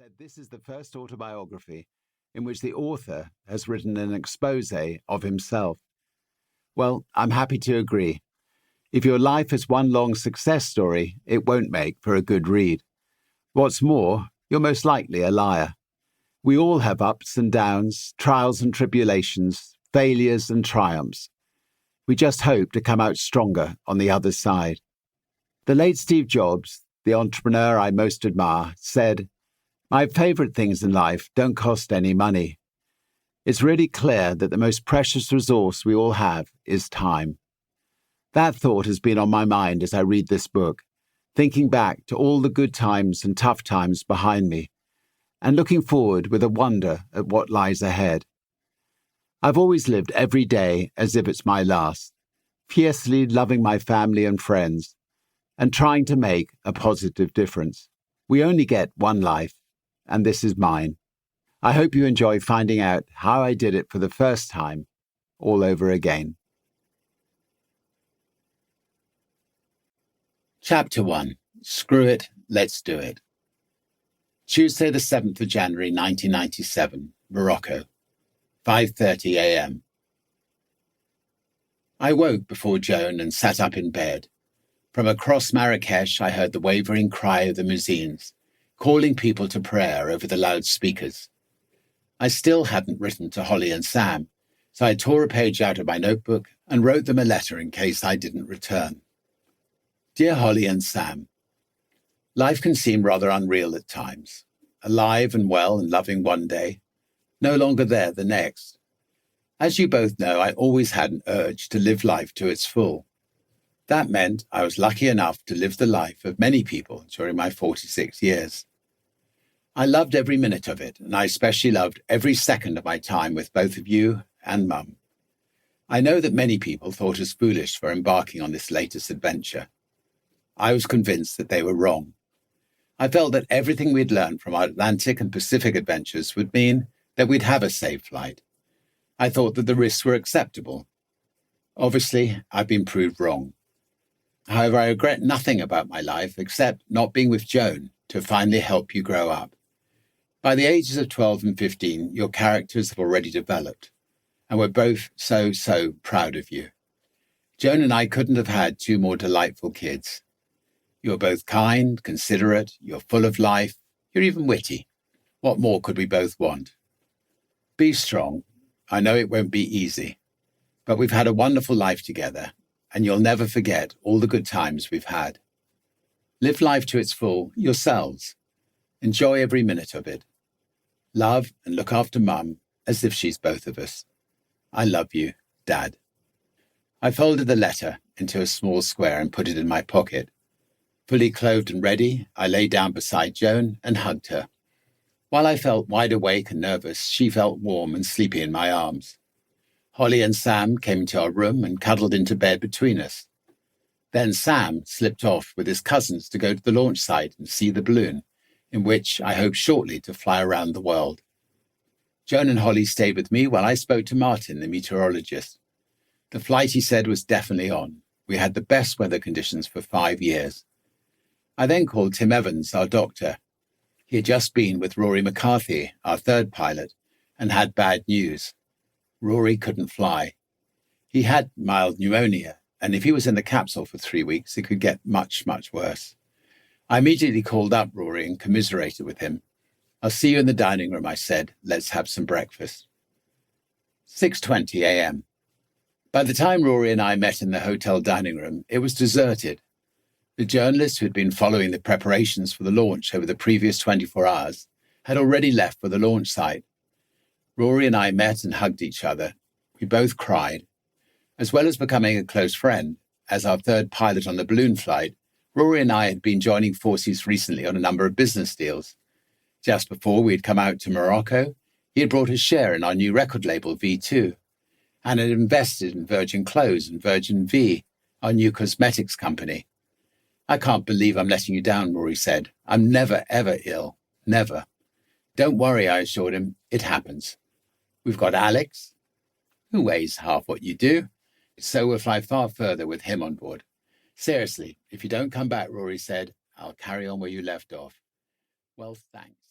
said this is the first autobiography in which the author has written an exposé of himself. Well, I'm happy to agree. If your life is one long success story, it won't make for a good read. What's more, you're most likely a liar. We all have ups and downs, trials and tribulations, failures and triumphs. We just hope to come out stronger on the other side. The late Steve Jobs, the entrepreneur I most admire, said, "My favorite things in life don't cost any money." It's really clear that the most precious resource we all have is time. That thought has been on my mind as I read this book, thinking back to all the good times and tough times behind me, and looking forward with a wonder at what lies ahead. I've always lived every day as if it's my last, fiercely loving my family and friends, and trying to make a positive difference. We only get one life, and this is mine. I hope you enjoy finding out how I did it for the first time, all over again. Chapter 1. Screw It, Let's Do It. Tuesday the 7th of January 1997, Morocco, 5:30 a.m. I woke before Joan and sat up in bed. From across Marrakesh I heard the wavering cry of the muezzins, calling people to prayer over the loudspeakers. I still hadn't written to Holly and Sam, so I tore a page out of my notebook and wrote them a letter in case I didn't return. Dear Holly and Sam, life can seem rather unreal at times. Alive and well and loving one day, no longer there the next. As you both know, I always had an urge to live life to its full. That meant I was lucky enough to live the life of many people during my 46 years. I loved every minute of it, and I especially loved every second of my time with both of you and Mum. I know that many people thought us foolish for embarking on this latest adventure. I was convinced that they were wrong. I felt that everything we'd learned from our Atlantic and Pacific adventures would mean that we'd have a safe flight. I thought that the risks were acceptable. Obviously, I've been proved wrong. However, I regret nothing about my life except not being with Joan to finally help you grow up. By the ages of 12 and 15, your characters have already developed, and we're both so proud of you. Joan and I couldn't have had two more delightful kids. You're both kind, considerate, you're full of life, you're even witty. What more could we both want? Be strong. I know it won't be easy, but we've had a wonderful life together, and you'll never forget all the good times we've had. Live life to its full, yourselves. Enjoy every minute of it. Love and look after Mum as if she's both of us. I love you, Dad. I folded the letter into a small square and put it in my pocket. Fully clothed and ready, I lay down beside Joan and hugged her. While I felt wide awake and nervous, she felt warm and sleepy in my arms. Holly and Sam came into our room and cuddled into bed between us. Then Sam slipped off with his cousins to go to the launch site and see the balloon, in which I hope shortly to fly around the world. Joan and Holly stayed with me while I spoke to Martin, the meteorologist. The flight, he said, was definitely on. We had the best weather conditions for 5 years. I then called Tim Evans, our doctor. He had just been with Rory McCarthy, our third pilot, and had bad news. Rory couldn't fly. He had mild pneumonia, and if he was in the capsule for 3 weeks, it could get much worse. I immediately called up Rory and commiserated with him. "I'll see you in the dining room," I said. "Let's have some breakfast." 6:20 a.m. By the time Rory and I met in the hotel dining room, it was deserted. The journalist who had been following the preparations for the launch over the previous 24 hours had already left for the launch site. Rory and I met and hugged each other. We both cried. As well as becoming a close friend, as our third pilot on the balloon flight, Rory and I had been joining forces recently on a number of business deals. Just before we had come out to Morocco, he had brought a share in our new record label V2 and had invested in Virgin Clothes and Virgin V, our new cosmetics company. "I can't believe I'm letting you down," Rory said. "I'm never, ever ill. Never." "Don't worry," I assured him. "It happens. We've got Alex, who weighs half what you do, so we'll fly far further with him on board. Seriously, if you don't come back," Rory said, "I'll carry on where you left off." "Well, thanks."